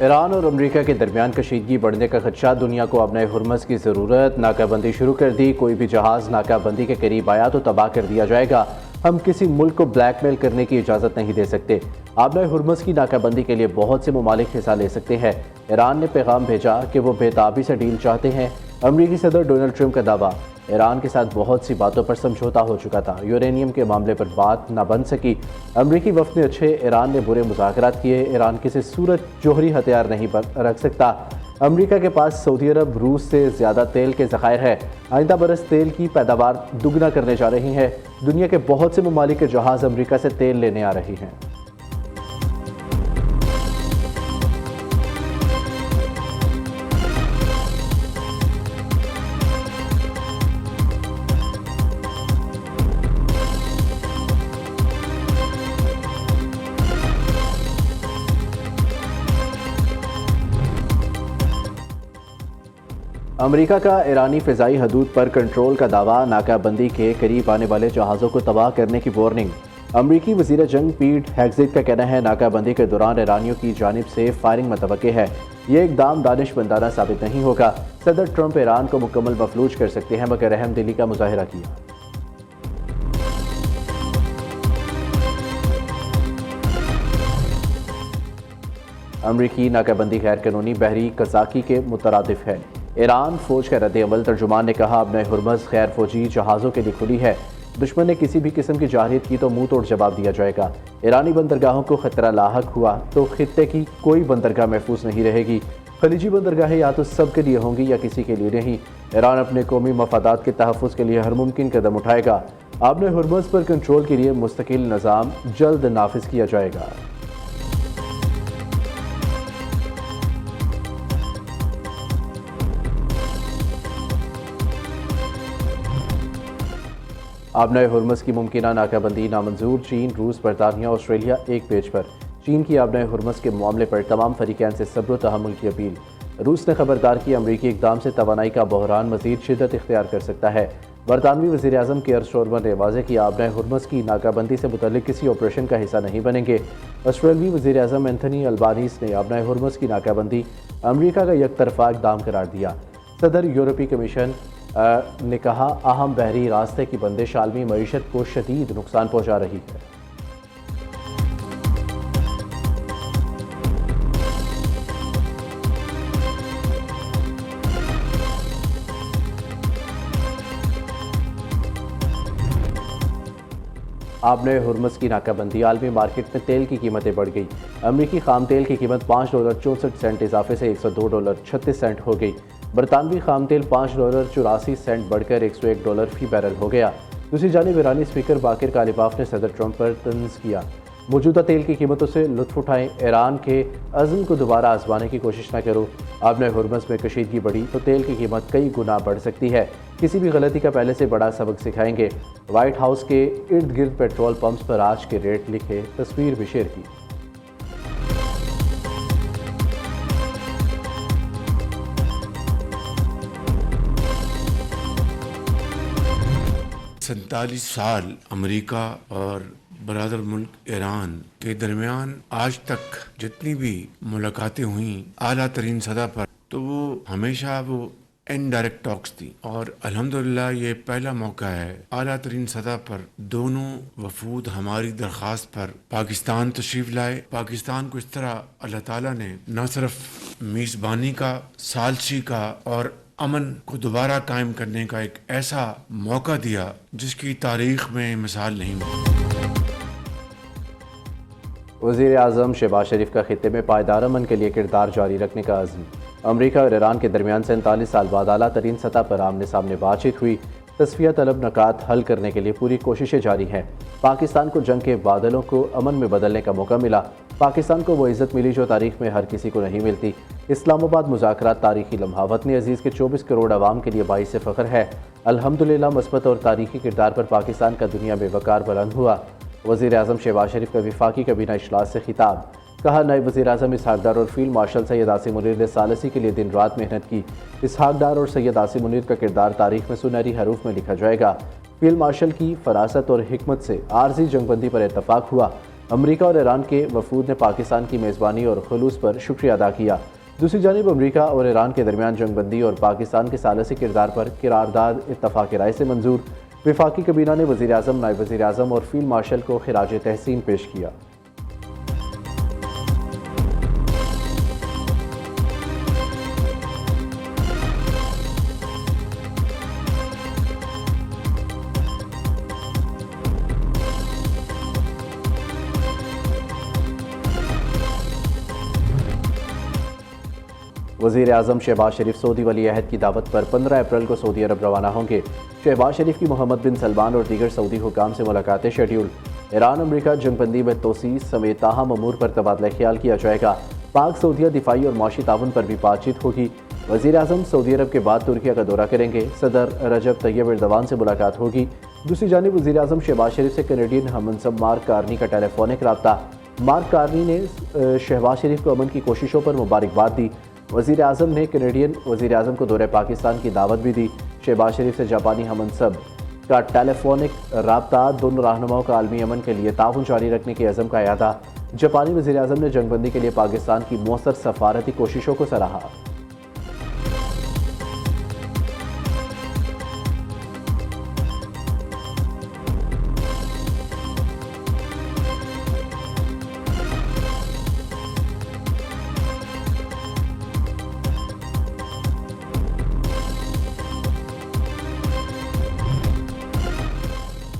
Iran और America के दरमियान कशीदगी बढ़ने का खदशा, दुनिया को अब नए हुर्मस की ज़रूरत, नाकाबंदी शुरू कर दी, कोई भी जहाज़ नाकाबंदी के करीब आया तो तबाह कर दिया जाएगा, हम किसी मुल्क को ब्लैकमेल करने की इजाज़त नहीं दे सकते। अब नए हुर्मस की नाकाबंदी के लिए बहुत से ममालिक हिस्सा ले सकते हैं। ईरान ने पैगाम भेजा कि वो बेताबी से डील चाहते हैं। अमरीकी सदर डोनाल्ड ट्रंप का दावा, ईरान के साथ बहुत सी बातों पर समझौता हो चुका था, यूरेनियम के मामले पर बात ना बन सकी। अमरीकी वफद ने अच्छे, ईरान ने बुरे मुज़ाकरात किए। ईरान किसी सूरत जोहरी हथियार नहीं रख सकता। अमरीका के पास सऊदी अरब, रूस से ज़्यादा तेल के ज़खायर है। आइंदा बरस तेल की पैदावार दुगना करने जा रही है। दुनिया के बहुत से ममालिक के जहाज़ अमरीका से तेल लेने आ रही हैं। अमेरिका का ईरानी फ़िज़ाई हदूद पर कंट्रोल का दावा, नाकाबंदी के करीब आने वाले जहाज़ों को तबाह करने की वार्निंग। अमरीकी वज़ीर जंग पीट हेग्सेट का कहना है, नाकाबंदी के दौरान ईरानियों की जानिब से फायरिंग मुतवक्के है। ये इक़दाम दानिशमंदाना साबित नहीं होगा। सदर ट्रंप ईरान को मुकम्मल मफलूज कर सकते हैं, मगर अहम दिली का मुजाहिरा किया। अमरीकी नाकाबंदी गैर कानूनी बहरी कज़ाकी के मुतरादिफ है। ईरान फौज का रद्द-ए-अमल, तर्जुमान ने कहा, अब नए हुर्मस गैर फौजी जहाज़ों के लिए खुली है। दुश्मन ने किसी भी किस्म की जाहिरियत की तो मुंह तोड़ जवाब दिया जाएगा। ईरानी बंदरगाहों को खतरा लाहक हुआ तो खित्ते की कोई बंदरगाह महफूज नहीं रहेगी। खलीजी बंदरगाहें या तो सबके लिए होंगी या किसी के लिए नहीं। ईरान अपने कौमी मफादात के तहफ़्फ़ुज़ के लिए हर मुमकिन कदम उठाएगा। अब नए हुर्मस पर कंट्रोल के लिए मुस्तकिल निज़ाम जल्द नाफिज किया जाएगा। अब नए हुर्मस की मुमकिना नाकाबंदी नामंजूर, चीन, रूस, बरतानिया, ऑस्ट्रेलिया एक पेज पर। चीन की अब नए हुर्मस के मामले पर तमाम फरीकैन से सब्र तहम्मुल की अपील। रूस ने खबरदार की, अमरीकी इक़दाम से तवानाई का बहरान मज़ीद शिद्दत इख्तियार कर सकता है। बरतानवी वज़ीर आज़म केयर स्टारमर ने वाज़ेह किया, अब नए हुर्मस की नाकाबंदी से मुतल्लिक किसी ऑपरेशन का हिस्सा नहीं बनेंगे। ऑस्ट्रेलवी वज़ीर आज़म एंथनी अल्बानीज़ ने अब नए हुर्मस की नाकाबंदी अमरीका का यकतरफा इक़दाम करार दिया। सदर यूरोपीय कमीशन ने कहा, अहम बहरी रास्ते की बंदिश आलमी मईशत को शदीद नुकसान पहुँचा रही है। अब नए हुर्मस की नाकाबंदी, आलमी मार्केट में तेल की कीमतें बढ़ गई। अमरीकी खाम तेल की कीमत $5.64 इजाफे से $102.36 हो गई। बरतानवी खाम तेल $5.84 बढ़कर $101 फी बैरल हो गया। दूसरी जानिब ईरानी स्पीकर बाकिर कालिबाफ ने सदर ट्रंप पर तंज किया, मौजूदा तेल की कीमतों से लुत्फ उठाएं, ईरान के अज़्म को दोबारा आजमाने की कोशिश न करो। अब नए हुर्मस में कशीदगी बढ़ी तो तेल की कीमत कई गुना बढ़ सकती है। किसी भी गलती का पहले से बड़ा सबक सिखाएंगे। व्हाइट हाउस के इर्द गिर्द पेट्रोल पंप्स पर आज के रेट लिखे, तस्वीर भी शेयर की। 47 साल अमेरिका और बरादर मुल्क ईरान के दरमियान आज तक जितनी भी मुलाकातें हुई आला तरीन सतह पर, तो वो हमेशा वो इनडायरेक्ट टॉक्स थी। और अल्हम्दुलिल्लाह ये पहला मौका है आला तरीन सतह पर दोनों वफूद हमारी दरख्वास्त पर पाकिस्तान तशरीफ लाए। पाकिस्तान को इस तरह अल्लाह ताला ने न सिर्फ मेज़बानी का, सालसी का और अमन को दोबारा कायम करने का एक ऐसा मौका दिया जिसकी तारीख में मिसाल नहीं मिली। वज़ीर आज़म शहबाज शरीफ का खित्ते में पायदार अमन के लिए किरदार जारी रखने का अज़्म। अमरीका और ईरान के दरमियान 47 साल बाद आला तरीन सतह पर आमने सामने बातचीत हुई। तस्फिया तलब नकात हल करने के लिए पूरी कोशिशें जारी हैं। पाकिस्तान को जंग के बादलों को अमन में बदलने का मौका मिला। पाकिस्तान को वो इज़्ज़त मिली जो तारीख में हर किसी को नहीं मिलती। इस्लामाबाद मुज़ाकरात तारीखी लम्हा, वतन अजीज़ के 24 करोड़ आवाम के लिए बाइस फ़ख्र है। अल्हम्दुलिल्लाह मस्बत और तारीखी किरदार पर पाकिस्तान का दुनिया में वक़ार बुलंद हुआ। वज़ीर आज़म शहबाज शरीफ का वफाकी काबीना इजलास से खिताब, कहा, नए वज़ीर आज़म इसहाक डार और फील्ड मार्शल सैयद आसिम मुनीर ने सालसी के लिए दिन रात मेहनत की। इसहाक डार और सैयद आसिम मुनीर का किरदार तारीख में सुनहरी हरूफ में लिखा जाएगा। फील्ड मार्शल की फरासत और हिकमत से आर्जी जंगबंदी पर इत्तफाक हुआ। अमरीका और ईरान के वफूद ने पाकिस्तान की मेज़बानी और खुलूस पर शुक्रिया अदा किया। दूसरी जानिब अमरीका और ईरान के दरमियान जंगबंदी और पाकिस्तान के सालसी किरदार पर करारदाद इत्तफाक़ राय से मंजूर। वफाकी कबीना ने वज़ीर आज़म, नायब वज़ीर आज़म और फील्ड मार्शल को खिराज तहसीन पेश किया। वज़ीर आज़म शहबाज शरीफ सऊदी वली अहद की दावत पर 15 अप्रैल को सऊदी अरब रवाना होंगे। शहबाज शरीफ की मोहम्मद बिन सलमान और दीगर सऊदी हुकाम से मुलाकातें शेड्यूल। ईरान अमरीका जंगबंदी में तोसी समेत ताहम अमूर पर तबादला ख्याल किया जाएगा। पाक सऊदीया दिफाई और माशी ताउन पर भी बातचीत होगी। वज़ीर आज़म सऊदी अरब के बाद तुर्किया का दौरा करेंगे। सदर रजब तैयब एर्दोगान से मुलाकात होगी। दूसरी जानिब वज़ीर आज़म शहबाज शरीफ से कैनेडियन हममनसब मार्क कार्नी का टेलीफोनिक रब्ता। मार्क कार्नी ने शहबाज शरीफ को अमन की कोशिशों पर मुबारकबाद दी। वज़ीर आज़म ने कैनेडियन वज़ीर आज़म को दौरे पाकिस्तान की दावत भी दी। शहबाज शरीफ से जापानी हममनसब का टेलीफोनिक रब्ता दोनों रहनुमाओं का आलमी अमन के लिए ताउन जारी रखने के अज़म का अदा। जापानी वज़ीर आज़म ने जंगबंदी के लिए पाकिस्तान की मौसर सफारती कोशिशों को सराहा।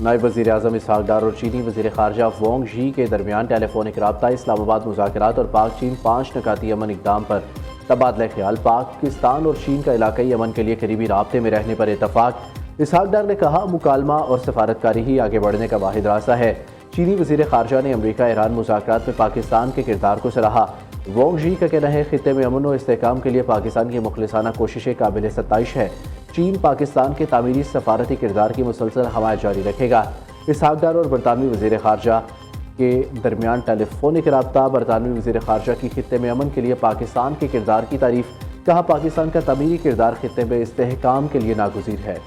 नायब वज़ीर आज़म इसहाक डार और चीनी वज़ीर ख़ारजा वोंग ज़ी के दरमियान टेलीफोनिक रब्ता। इस्लामाबाद मुज़ाकरात और पाक चीन 5 नकाती अमन इक़दाम पर तबादला ख्याल। पाकिस्तान और चीन का इलाकाई अमन के लिए करीबी राब्ते में रहने पर इतफ़ाक़। इसहाक डार ने कहा, मुकालमा और सफारतकारी ही आगे बढ़ने का वाहिद रास्ता है। चीनी वज़ीर ख़ारजा ने अमरीका ईरान मुज़ाकरात में पाकिस्तान के किरदार को सराहा। वोंग ज़ी का कहना है, खित्ते में अमन और इस्तेहकाम के लिए पाकिस्तान की मुखलिसाना कोशिशें काबिल सत्ताइश है। चीन पाकिस्तान के तामीरी सफारती किरदार की मुसलसल हमायत जारी रखेगा। इसहाक डार और बरतानवी वज़ीर ख़ारजा के दरमियान टेलीफोनिक रब्ता। बरतानवी वज़ीर ख़ारजा की खित्ते में अमन के लिए पाकिस्तान के किरदार की तारीफ। कहा, पाकिस्तान का तामीरी किरदार खित्ते में इस्तेहकाम के लिए नागुज़ीर है।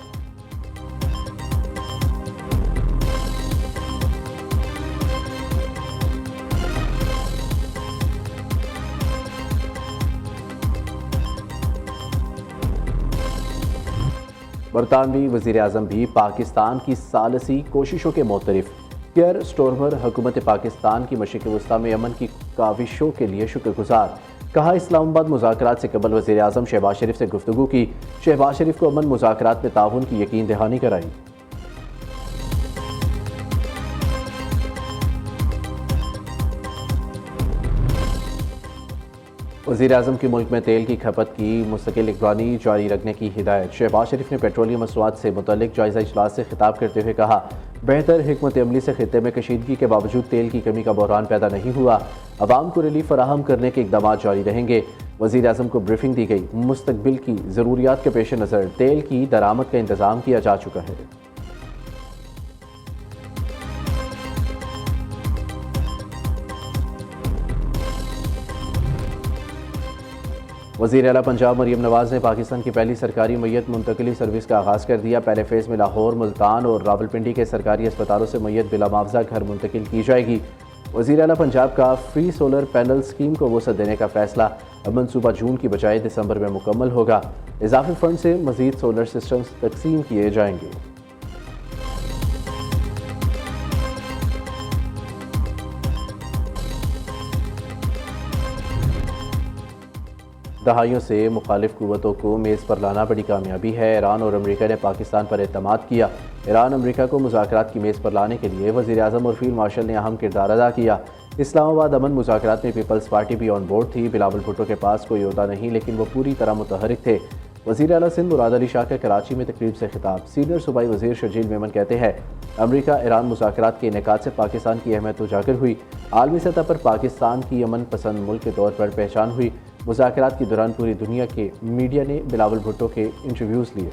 बरतानवी वज़ीर आज़म भी पाकिस्तान की सालसी कोशिशों के मोतरफ। केयर स्टोरमर हुकूमत पाकिस्तान की मशरिक़ वस्ता में अमन की काविशों के लिए शुक्रगुजार। कहा, इस्लामाबाद मुज़ाकरात से कबल वज़ीर आज़म शहबाज शरीफ से गुफ्तगू की। शहबाज शरीफ को अमन मुज़ाकरात में ताउन की यकीन दहानी कराई। वज़ीर आज़म की मुल्क में तेल की खपत की मुस्तकिल निगरानी जारी रखने की हिदायत। शहबाज शरीफ ने पेट्रोलियम मसनूआत से मुतल्लिक जायज़ा इजलास से खिताब करते हुए कहा, बेहतर हिकमत अमली से खित्ते में कशीदगी के बावजूद तेल की कमी का बहरान पैदा नहीं हुआ। अवाम को रिलीफ फराहम करने के इक़दाम जारी रहेंगे। वज़ीर आज़म को ब्रीफिंग दी गई। मुस्तकबिल की ज़रूरियात के पेश नज़र तेल की दरामद का इंतज़ाम किया जा चुका है। वज़ीर आला पंजाब मरीम नवाज़ ने पाकिस्तान की पहली सरकारी मैयत मुंतकिली सर्विस का आगाज़ कर दिया। पहले फेज़ में लाहौर, मुल्तान और रावलपिंडी के सरकारी अस्पतालों से मैयत बिला मुआवजा घर मुंतकिल की जाएगी। वज़ीर आला पंजाब का फ्री सोलर पैनल स्कीम को वसअत देने का फैसला। अब मनसूबा जून की बजाय दिसंबर में मुकम्मल होगा। इजाफी फंड से मज़ीद सोलर सिस्टम्स तकसीम किए जाएंगे। दहाइयों से मुखालिफ कुव्वतों को मेज़ पर लाना बड़ी कामयाबी है। ईरान और अमरीका ने पाकिस्तान पर एतमाद किया। ईरान अमरीका को मुज़ाकरात की मेज़ पर लाने के लिए वज़ीर आज़म और फील्ड मार्शल ने अहम किरदार अदा किया। इस्लामाबाद अमन मुज़ाकरात में पीपल्स पार्टी भी ऑन बोर्ड थी। बिलावल भुट्टो के पास कोई ओहदा नहीं, लेकिन वो पूरी तरह मुतहरिक थे। वज़ीर आला सिंध मुराद अली शाह का कराची में तकरीब से खिताब। सीनियर सूबाई वज़ीर शर्जील मेमन कहते हैं, अमरीका ईरान मुज़ाकरात के इनेकाद से पाकिस्तान की अहमियत उजागर हुई। आलमी सतह पर पाकिस्तान की अमन पसंद मुल्क के तौर पर पहचान हुई। मुज़ाकरात के दौरान पूरी दुनिया के मीडिया ने बिलावल भुट्टो के इंटरव्यूज़ लिए।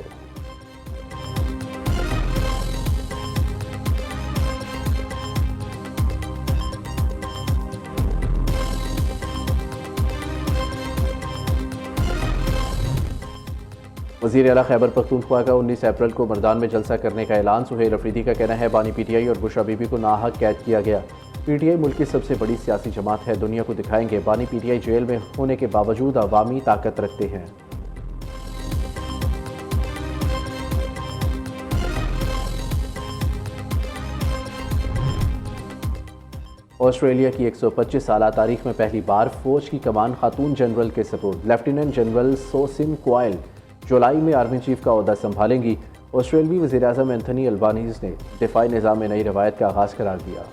वज़ीर आला खैबर पख्तूनख्वा का 19 अप्रैल को मर्दान में जलसा करने का ऐलान। सुहेल अफरीदी का कहना है, बानी PTI और बुशरा बीबी को नाहक कैद किया गया। पीटीआई मुल्क की सबसे बड़ी सियासी जमात है, दुनिया को दिखाएंगे बानी पीटीआई जेल में होने के बावजूद अवामी ताकत रखते हैं। ऑस्ट्रेलिया की 125 साल तारीख में पहली बार फौज की कमान खातून जनरल के सपुर्द। लेफ्टिनेंट जनरल सोसिन क्वाइल जुलाई में आर्मी चीफ का ओहदा संभालेंगी। ऑस्ट्रेलियावी वज़ीर-ए-आज़म एंथनी अल्बानीज़ ने दिफाई निज़ाम में नई रवायत का आगाज़ करार दिया।